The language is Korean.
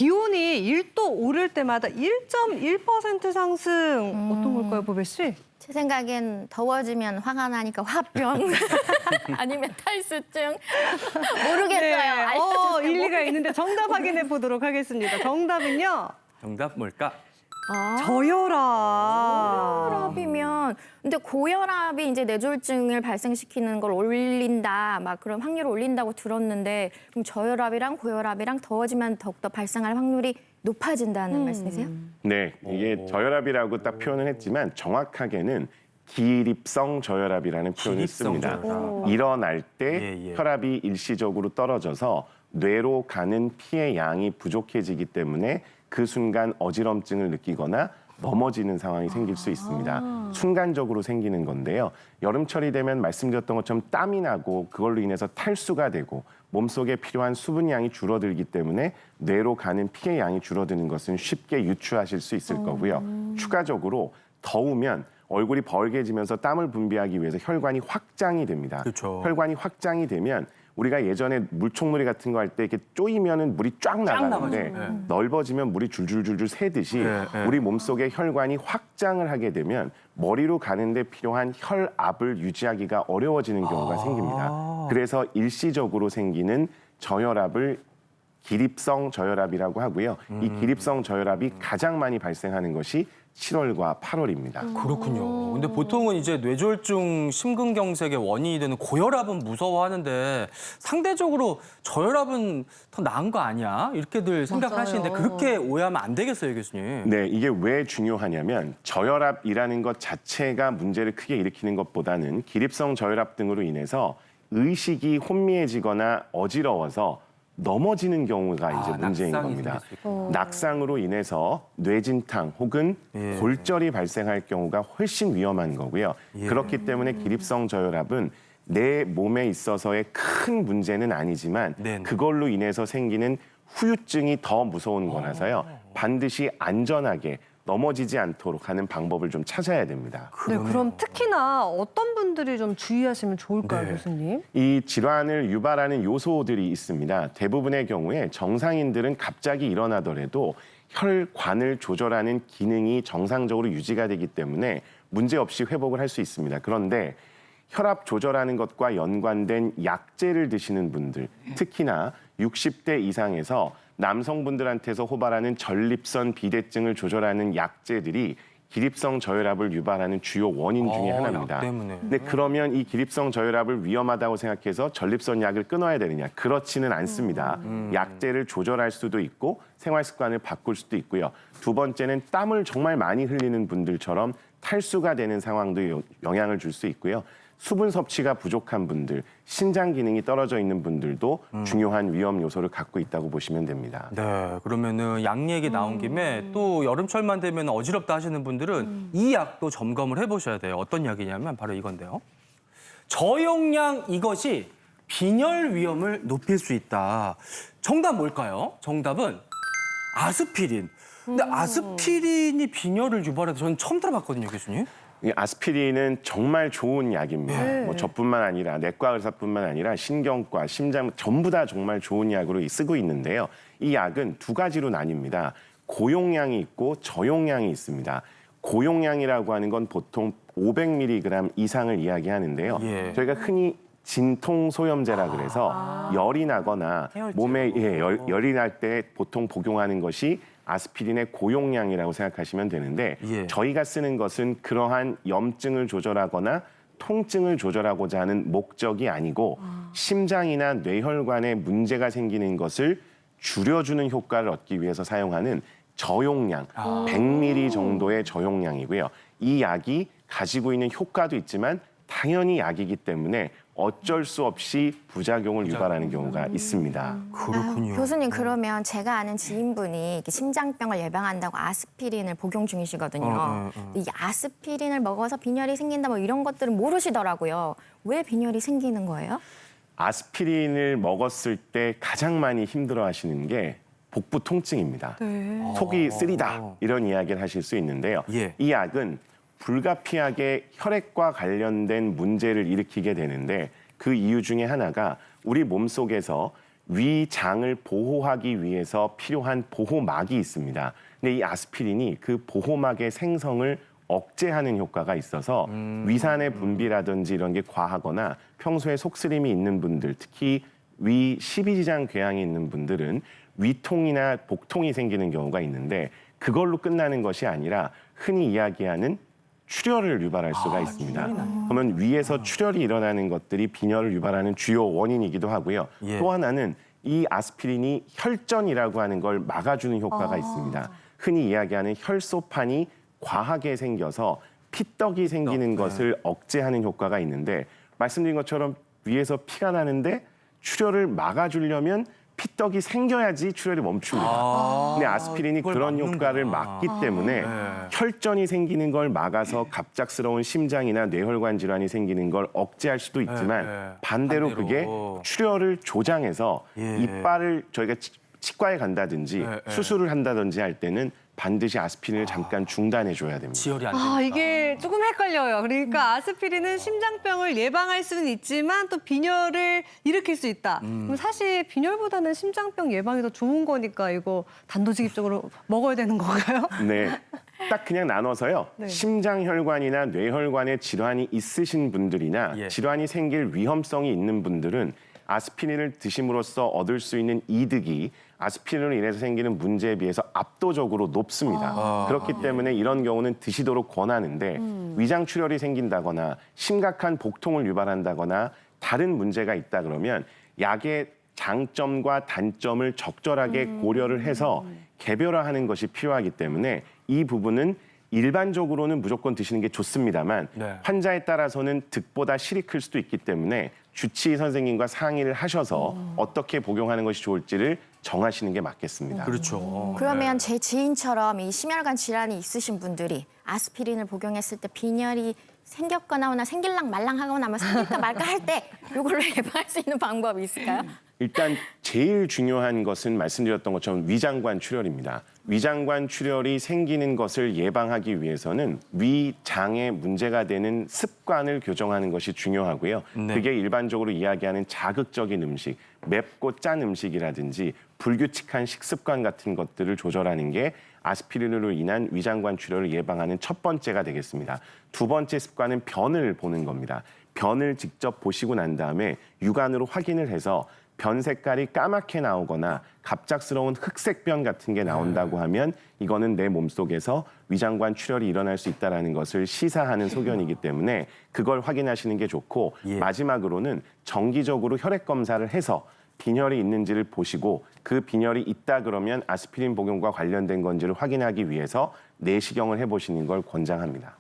기온이 1도 오를 때마다 1.1% 상승. 어떤 걸까요, 보배 씨? 제 생각엔 더워지면 화가 나니까 화병 아니면 탈수증 모르겠어요. 알려주세요. 일리가 있는데 정답 확인해 보도록 하겠습니다. 정답은요. 정답 뭘까? 저혈압. 고혈압이면 근데 고혈압이 이제 뇌졸중을 발생시키는 걸 올린다 막 그런 확률을 올린다고 들었는데 그럼 저혈압이랑 고혈압이랑 더워지면 더욱더 발생할 확률이 높아진다는 말씀이세요? 네, 이게 저혈압이라고 딱 표현을 했지만 정확하게는 기립성 저혈압이라는 표현을 기립성 씁니다. 저혈압. 일어날 때 예, 예. 혈압이 일시적으로 떨어져서 뇌로 가는 피의 양이 부족해지기 때문에 그 순간 어지럼증을 느끼거나 넘어지는 상황이 생길 수 있습니다. 순간적으로 생기는 건데요. 여름철이 되면 말씀드렸던 것처럼 땀이 나고 그걸로 인해서 탈수가 되고 몸속에 필요한 수분 양이 줄어들기 때문에 뇌로 가는 피의 양이 줄어드는 것은 쉽게 유추하실 수 있을 거고요. 추가적으로 더우면 얼굴이 벌게지면서 땀을 분비하기 위해서 혈관이 확장이 됩니다. 그렇죠. 혈관이 확장이 되면 우리가 예전에 물총놀이 같은 거 할 때 이렇게 쪼이면은 물이 쫙 나가는데 나가죠. 네. 넓어지면 물이 줄줄줄줄 새듯이 네, 네. 우리 몸속의 혈관이 확장을 하게 되면 머리로 가는데 필요한 혈압을 유지하기가 어려워지는 경우가 생깁니다. 그래서 일시적으로 생기는 저혈압을 기립성 저혈압이라고 하고요. 이 기립성 저혈압이 가장 많이 발생하는 것이 7월과 8월입니다. 그렇군요. 근데 보통은 이제 뇌졸중, 심근경색의 원인이 되는 고혈압은 무서워하는데 상대적으로 저혈압은 더 나은 거 아니야? 이렇게들 생각을 맞아요. 하시는데 그렇게 오해하면 안 되겠어요, 교수님. 네, 이게 왜 중요하냐면 저혈압이라는 것 자체가 문제를 크게 일으키는 것보다는 기립성 저혈압 등으로 인해서 의식이 혼미해지거나 어지러워서 넘어지는 경우가 이제 문제인 낙상이 겁니다. 생길 수 있고. 낙상으로 인해서 뇌진탕 혹은 예. 골절이 발생할 경우가 훨씬 위험한 거고요. 예. 그렇기 때문에 기립성 저혈압은 내 몸에 있어서의 큰 문제는 아니지만 네네. 그걸로 인해서 생기는 후유증이 더 무서운 거라서요. 반드시 안전하게 넘어지지 않도록 하는 방법을 좀 찾아야 됩니다. 네, 그럼 특히나 어떤 분들이 좀 주의하시면 좋을까요, 네. 교수님? 이 질환을 유발하는 요소들이 있습니다. 대부분의 경우에 정상인들은 갑자기 일어나더라도 혈관을 조절하는 기능이 정상적으로 유지가 되기 때문에 문제없이 회복을 할 수 있습니다. 그런데 혈압 조절하는 것과 연관된 약제를 드시는 분들, 특히나 60대 이상에서 남성분들한테서 호발하는 전립선 비대증을 조절하는 약제들이 기립성 저혈압을 유발하는 주요 원인 중에 하나입니다. 약 때문에. 근데 그러면 이 기립성 저혈압을 위험하다고 생각해서 전립선 약을 끊어야 되느냐? 그렇지는 않습니다. 약제를 조절할 수도 있고 생활 습관을 바꿀 수도 있고요. 두 번째는 땀을 정말 많이 흘리는 분들처럼 탈수가 되는 상황도 영향을 줄 수 있고요. 수분 섭취가 부족한 분들, 신장 기능이 떨어져 있는 분들도 중요한 위험 요소를 갖고 있다고 보시면 됩니다. 네, 그러면은 약 얘기 나온 김에 또 여름철만 되면 어지럽다 하시는 분들은 이 약도 점검을 해보셔야 돼요. 어떤 약이냐면 바로 이건데요. 저용량 이것이 빈혈 위험을 높일 수 있다. 정답 뭘까요? 정답은 아스피린. 근데 아스피린이 빈혈을 유발해서 저는 처음 들어봤거든요, 교수님. 이 아스피린은 정말 좋은 약입니다. 뭐 저뿐만 아니라 내과 의사뿐만 아니라 신경과, 심장 전부 다 정말 좋은 약으로 쓰고 있는데요. 이 약은 두 가지로 나뉩니다. 고용량이 있고 저용량이 있습니다. 고용량이라고 하는 건 보통 500mg 이상을 이야기하는데요. 예. 저희가 흔히 진통소염제라 그래서 열이 나거나 몸에 열이 날 때 보통 복용하는 것이 아스피린의 고용량이라고 생각하시면 되는데 예. 저희가 쓰는 것은 그러한 염증을 조절하거나 통증을 조절하고자 하는 목적이 아니고 심장이나 뇌혈관에 문제가 생기는 것을 줄여주는 효과를 얻기 위해서 사용하는 저용량, 100ml 정도의 저용량이고요. 이 약이 가지고 있는 효과도 있지만 당연히 약이기 때문에 어쩔 수 없이 부작용을 유발하는 경우가 있습니다. 그렇군요. 교수님 그러면 제가 아는 지인분이 이렇게 심장병을 예방한다고 아스피린을 복용 중이시거든요. 근데 이 아스피린을 먹어서 빈혈이 생긴다 뭐 이런 것들은 모르시더라고요. 왜 빈혈이 생기는 거예요? 아스피린을 먹었을 때 가장 많이 힘들어하시는 게 복부 통증입니다. 속이 쓰리다 이런 이야기를 하실 수 있는데요. 예. 이 약은 불가피하게 혈액과 관련된 문제를 일으키게 되는데 그 이유 중에 하나가 우리 몸속에서 위장을 보호하기 위해서 필요한 보호막이 있습니다. 근데 이 아스피린이 그 보호막의 생성을 억제하는 효과가 있어서 위산의 분비라든지 이런 게 과하거나 평소에 속쓰림이 있는 분들, 특히 위 십이지장 궤양이 있는 분들은 위통이나 복통이 생기는 경우가 있는데 그걸로 끝나는 것이 아니라 흔히 이야기하는 출혈을 유발할 수가 있습니다. 그러면 위에서 출혈이 일어나는 것들이 빈혈을 유발하는 주요 원인이기도 하고요. 예. 또 하나는 이 아스피린이 혈전이라고 하는 걸 막아주는 효과가 있습니다. 흔히 이야기하는 혈소판이 과하게 생겨서 피떡이 생기는 것을 억제하는 효과가 있는데 말씀드린 것처럼 위에서 피가 나는데 출혈을 막아주려면 피떡이 생겨야지 출혈이 멈춥니다. 근데 아스피린이 그걸 그런 막는구나. 효과를 막기 때문에 혈전이 생기는 걸 막아서 갑작스러운 심장이나 뇌혈관 질환이 생기는 걸 억제할 수도 있지만 반대로 그게 출혈을 조장해서 예. 이빨을 저희가 치과에 간다든지 수술을 한다든지 할 때는 반드시 아스피린을 잠깐 중단해 줘야 됩니다. 지혈이 안 되니까. 이게 조금 헷갈려요. 그러니까 아스피린은 심장병을 예방할 수는 있지만 또 빈혈을 일으킬 수 있다. 그럼 사실 빈혈보다는 심장병 예방이 더 좋은 거니까 이거 단도직입적으로 먹어야 되는 건가요? 네. 딱 그냥 나눠서요. 네. 심장혈관이나 뇌혈관에 질환이 있으신 분들이나 예. 질환이 생길 위험성이 있는 분들은 아스피린을 드심으로써 얻을 수 있는 이득이 아스피린으로 인해서 생기는 문제에 비해서 압도적으로 높습니다. 그렇기 때문에 이런 경우는 드시도록 권하는데 위장 출혈이 생긴다거나 심각한 복통을 유발한다거나 다른 문제가 있다 그러면 약의 장점과 단점을 적절하게 고려를 해서 개별화하는 것이 필요하기 때문에 이 부분은 일반적으로는 무조건 드시는 게 좋습니다만 네. 환자에 따라서는 득보다 실이 클 수도 있기 때문에 주치의 선생님과 상의를 하셔서 어떻게 복용하는 것이 좋을지를 정하시는 게 맞겠습니다. 그렇죠. 그러면 제 지인처럼 이 심혈관 질환이 있으신 분들이 아스피린을 복용했을 때 빈혈이 생겼거나 생길랑 말랑하거나 뭐 생길까 말까 할 때 이걸로 예방할 수 있는 방법이 있을까요? 일단 제일 중요한 것은 말씀드렸던 것처럼 위장관 출혈입니다. 위장관 출혈이 생기는 것을 예방하기 위해서는 위장에 문제가 되는 습관을 교정하는 것이 중요하고요. 네. 그게 일반적으로 이야기하는 자극적인 음식, 맵고 짠 음식이라든지 불규칙한 식습관 같은 것들을 조절하는 게 아스피린으로 인한 위장관 출혈을 예방하는 첫 번째가 되겠습니다. 두 번째 습관은 변을 보는 겁니다. 변을 직접 보시고 난 다음에 육안으로 확인을 해서 변 색깔이 까맣게 나오거나 갑작스러운 흑색 변 같은 게 나온다고 하면 이거는 내 몸속에서 위장관 출혈이 일어날 수 있다는 것을 시사하는 소견이기 때문에 그걸 확인하시는 게 좋고 예. 마지막으로는 정기적으로 혈액 검사를 해서 빈혈이 있는지를 보시고 그 빈혈이 있다 그러면 아스피린 복용과 관련된 건지를 확인하기 위해서 내시경을 해보시는 걸 권장합니다.